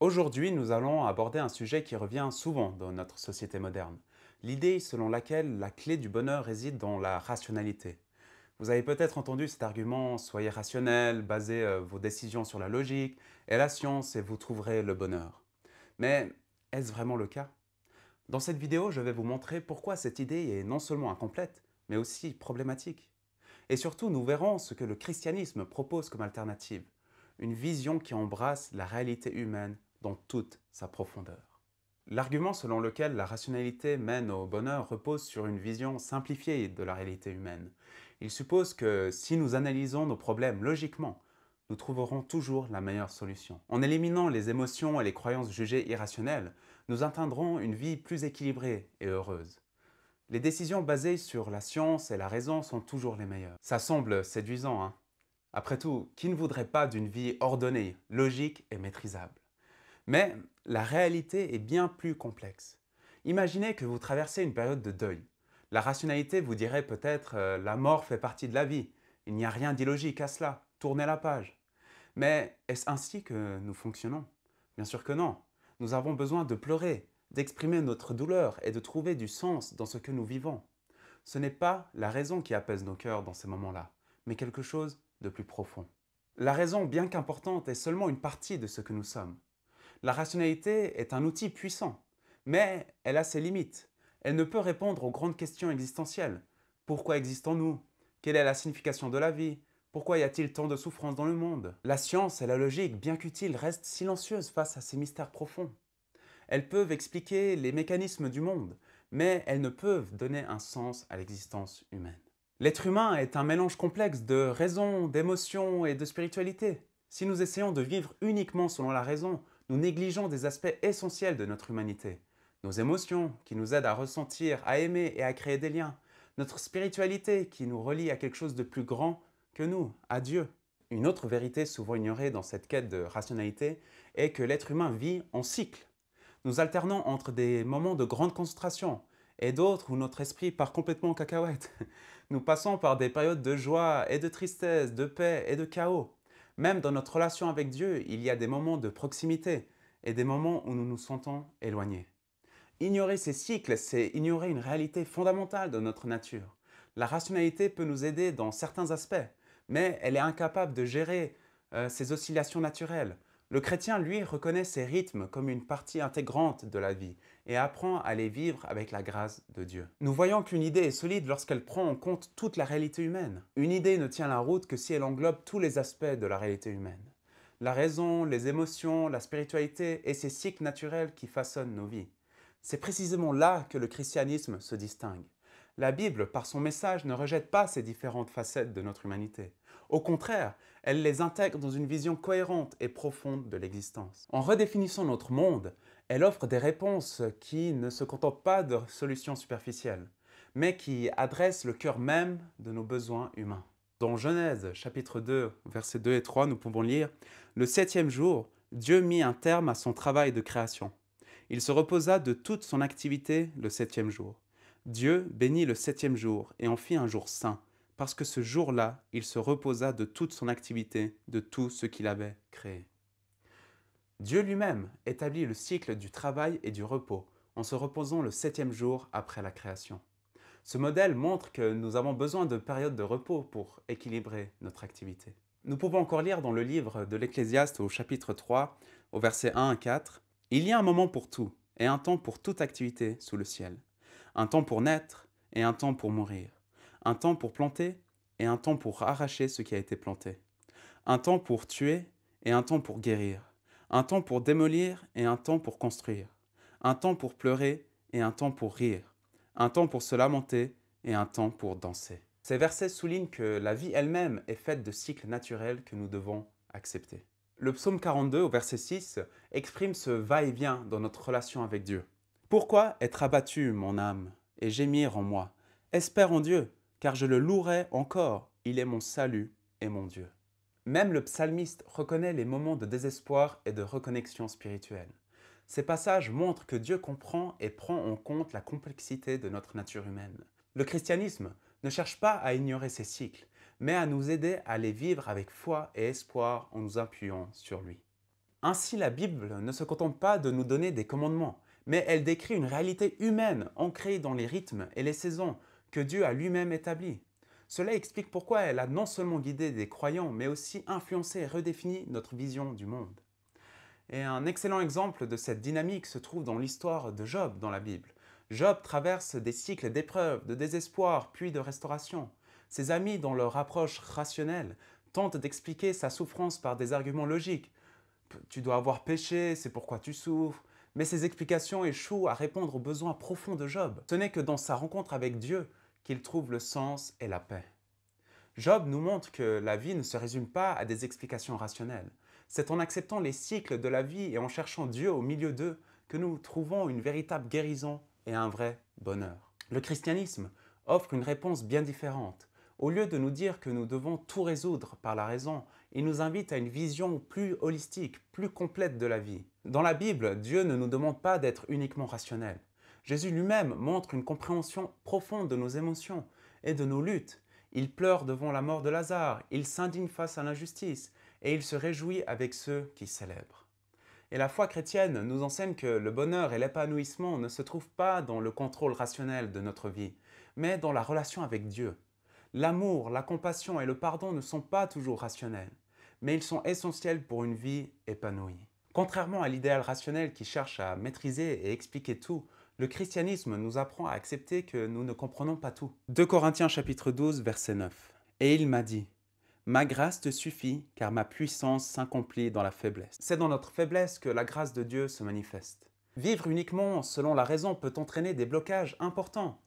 Aujourd'hui, nous allons aborder un sujet qui revient souvent dans notre société moderne. L'idée selon laquelle la clé du bonheur réside dans la rationalité. Vous avez peut-être entendu cet argument, soyez rationnel, basez vos décisions sur la logique et la science et vous trouverez le bonheur. Mais est-ce vraiment le cas? Dans cette vidéo, je vais vous montrer pourquoi cette idée est non seulement incomplète, mais aussi problématique. Et surtout, nous verrons ce que le christianisme propose comme alternative, une vision qui embrasse la réalité humaine dans toute sa profondeur. L'argument selon lequel la rationalité mène au bonheur repose sur une vision simplifiée de la réalité humaine. Il suppose que si nous analysons nos problèmes logiquement, nous trouverons toujours la meilleure solution. En éliminant les émotions et les croyances jugées irrationnelles, nous atteindrons une vie plus équilibrée et heureuse. Les décisions basées sur la science et la raison sont toujours les meilleures. Ça semble séduisant, hein? Après tout, qui ne voudrait pas d'une vie ordonnée, logique et maîtrisable? Mais la réalité est bien plus complexe. Imaginez que vous traversez une période de deuil. La rationalité vous dirait peut-être la mort fait partie de la vie, il n'y a rien d'illogique à cela, tournez la page. Mais est-ce ainsi que nous fonctionnons? Bien sûr que non. Nous avons besoin de pleurer, d'exprimer notre douleur et de trouver du sens dans ce que nous vivons. Ce n'est pas la raison qui apaise nos cœurs dans ces moments-là, mais quelque chose de plus profond. La raison, bien qu'importante, est seulement une partie de ce que nous sommes. La rationalité est un outil puissant, mais elle a ses limites. Elle ne peut répondre aux grandes questions existentielles. Pourquoi existons-nous? Quelle est la signification de la vie? Pourquoi y a-t-il tant de souffrances dans le monde? La science et la logique, bien qu'utiles, restent silencieuses face à ces mystères profonds. Elles peuvent expliquer les mécanismes du monde, mais elles ne peuvent donner un sens à l'existence humaine. L'être humain est un mélange complexe de raison, d'émotion et de spiritualité. Si nous essayons de vivre uniquement selon la raison, nous négligeons des aspects essentiels de notre humanité. Nos émotions, qui nous aident à ressentir, à aimer et à créer des liens. Notre spiritualité, qui nous relie à quelque chose de plus grand que nous, à Dieu. Une autre vérité souvent ignorée dans cette quête de rationalité est que l'être humain vit en cycle. Nous alternons entre des moments de grande concentration et d'autres où notre esprit part complètement en cacahuète. Nous passons par des périodes de joie et de tristesse, de paix et de chaos. Même dans notre relation avec Dieu, il y a des moments de proximité et des moments où nous nous sentons éloignés. Ignorer ces cycles, c'est ignorer une réalité fondamentale de notre nature. La rationalité peut nous aider dans certains aspects, mais elle est incapable de gérer ces oscillations naturelles. Le chrétien, lui, reconnaît ces rythmes comme une partie intégrante de la vie et apprend à les vivre avec la grâce de Dieu. Nous voyons qu'une idée est solide lorsqu'elle prend en compte toute la réalité humaine. Une idée ne tient la route que si elle englobe tous les aspects de la réalité humaine. La raison, les émotions, la spiritualité et ces cycles naturels qui façonnent nos vies. C'est précisément là que le christianisme se distingue. La Bible, par son message, ne rejette pas ces différentes facettes de notre humanité. Au contraire, elle les intègre dans une vision cohérente et profonde de l'existence. En redéfinissant notre monde, elle offre des réponses qui ne se contentent pas de solutions superficielles, mais qui adressent le cœur même de nos besoins humains. Dans Genèse chapitre 2, versets 2 et 3, nous pouvons lire « Le septième jour, Dieu mit un terme à son travail de création. Il se reposa de toute son activité le septième jour. Dieu bénit le septième jour et en fit un jour saint, parce que ce jour-là, il se reposa de toute son activité, de tout ce qu'il avait créé. » Dieu lui-même établit le cycle du travail et du repos, en se reposant le septième jour après la création. Ce modèle montre que nous avons besoin de périodes de repos pour équilibrer notre activité. Nous pouvons encore lire dans le livre de l'Ecclésiaste au chapitre 3, au verset 1 à 4, « Il y a un moment pour tout, et un temps pour toute activité sous le ciel. Un temps pour naître, et un temps pour mourir. Un temps pour planter, et un temps pour arracher ce qui a été planté. Un temps pour tuer, et un temps pour guérir. Un temps pour démolir, et un temps pour construire. Un temps pour pleurer, et un temps pour rire. Un temps pour se lamenter, et un temps pour danser. » Ces versets soulignent que la vie elle-même est faite de cycles naturels que nous devons accepter. Le psaume 42, au verset 6, exprime ce va-et-vient dans notre relation avec Dieu. « Pourquoi être abattu, mon âme, et gémir en moi? Espère en Dieu, car je le louerai encore, il est mon salut et mon Dieu. » Même le psalmiste reconnaît les moments de désespoir et de reconnexion spirituelle. Ces passages montrent que Dieu comprend et prend en compte la complexité de notre nature humaine. Le christianisme ne cherche pas à ignorer ces cycles, mais à nous aider à les vivre avec foi et espoir en nous appuyant sur lui. Ainsi, la Bible ne se contente pas de nous donner des commandements, mais elle décrit une réalité humaine ancrée dans les rythmes et les saisons que Dieu a lui-même établis. Cela explique pourquoi elle a non seulement guidé des croyants, mais aussi influencé et redéfini notre vision du monde. Et un excellent exemple de cette dynamique se trouve dans l'histoire de Job dans la Bible. Job traverse des cycles d'épreuves, de désespoir, puis de restauration. Ses amis, dans leur approche rationnelle, tentent d'expliquer sa souffrance par des arguments logiques. Tu dois avoir péché, c'est pourquoi tu souffres. Mais ces explications échouent à répondre aux besoins profonds de Job. Ce n'est que dans sa rencontre avec Dieu qu'il trouve le sens et la paix. Job nous montre que la vie ne se résume pas à des explications rationnelles. C'est en acceptant les cycles de la vie et en cherchant Dieu au milieu d'eux que nous trouvons une véritable guérison et un vrai bonheur. Le christianisme offre une réponse bien différente. Au lieu de nous dire que nous devons tout résoudre par la raison, il nous invite à une vision plus holistique, plus complète de la vie. Dans la Bible, Dieu ne nous demande pas d'être uniquement rationnel. Jésus lui-même montre une compréhension profonde de nos émotions et de nos luttes. Il pleure devant la mort de Lazare, il s'indigne face à l'injustice et il se réjouit avec ceux qui célèbrent. Et la foi chrétienne nous enseigne que le bonheur et l'épanouissement ne se trouvent pas dans le contrôle rationnel de notre vie, mais dans la relation avec Dieu. L'amour, la compassion et le pardon ne sont pas toujours rationnels, mais ils sont essentiels pour une vie épanouie. Contrairement à l'idéal rationnel qui cherche à maîtriser et expliquer tout, le christianisme nous apprend à accepter que nous ne comprenons pas tout. 2 Corinthiens chapitre 12, verset 9. Et il m'a dit, « Ma grâce te suffit, car ma puissance s'accomplit dans la faiblesse. » C'est dans notre faiblesse que la grâce de Dieu se manifeste. Vivre uniquement selon la raison peut entraîner des blocages importants.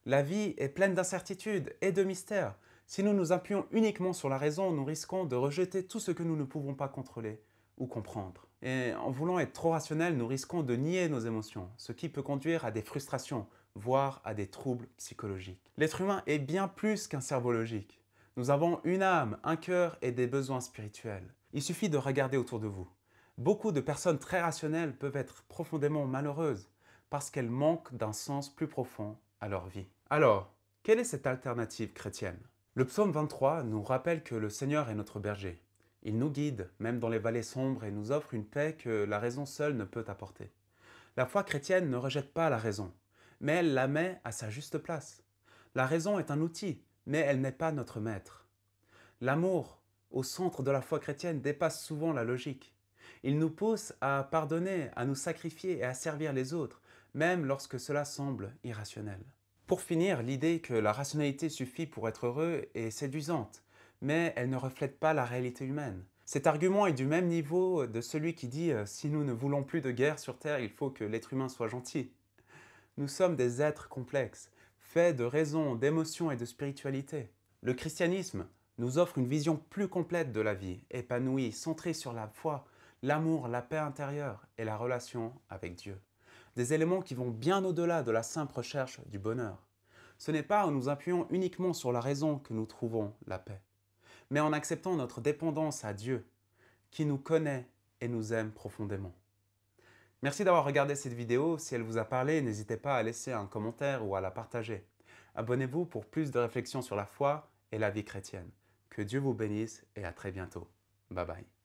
La vie est pleine d'incertitudes et de mystères. Si nous nous appuyons uniquement sur la raison, nous risquons de rejeter tout ce que nous ne pouvons pas contrôler ou comprendre. Et en voulant être trop rationnels, nous risquons de nier nos émotions, ce qui peut conduire à des frustrations, voire à des troubles psychologiques. L'être humain est bien plus qu'un cerveau logique. Nous avons une âme, un cœur et des besoins spirituels. Il suffit de regarder autour de vous. Beaucoup de personnes très rationnelles peuvent être profondément malheureuses parce qu'elles manquent d'un sens plus profond à leur vie. Alors, quelle est cette alternative chrétienne? Le psaume 23 nous rappelle que le Seigneur est notre berger. Il nous guide, même dans les vallées sombres, et nous offre une paix que la raison seule ne peut apporter. La foi chrétienne ne rejette pas la raison, mais elle la met à sa juste place. La raison est un outil, mais elle n'est pas notre maître. L'amour, au centre de la foi chrétienne, dépasse souvent la logique. Il nous pousse à pardonner, à nous sacrifier et à servir les autres, même lorsque cela semble irrationnel. Pour finir, l'idée que la rationalité suffit pour être heureux est séduisante, mais elle ne reflète pas la réalité humaine. Cet argument est du même niveau de celui qui dit « si nous ne voulons plus de guerre sur Terre, il faut que l'être humain soit gentil ». Nous sommes des êtres complexes, faits de raison, d'émotions et de spiritualité. Le christianisme nous offre une vision plus complète de la vie, épanouie, centrée sur la foi, l'amour, la paix intérieure et la relation avec Dieu. Des éléments qui vont bien au-delà de la simple recherche du bonheur. Ce n'est pas en nous appuyant uniquement sur la raison que nous trouvons la paix, mais en acceptant notre dépendance à Dieu, qui nous connaît et nous aime profondément. Merci d'avoir regardé cette vidéo. Si elle vous a parlé, n'hésitez pas à laisser un commentaire ou à la partager. Abonnez-vous pour plus de réflexions sur la foi et la vie chrétienne. Que Dieu vous bénisse et à très bientôt. Bye bye.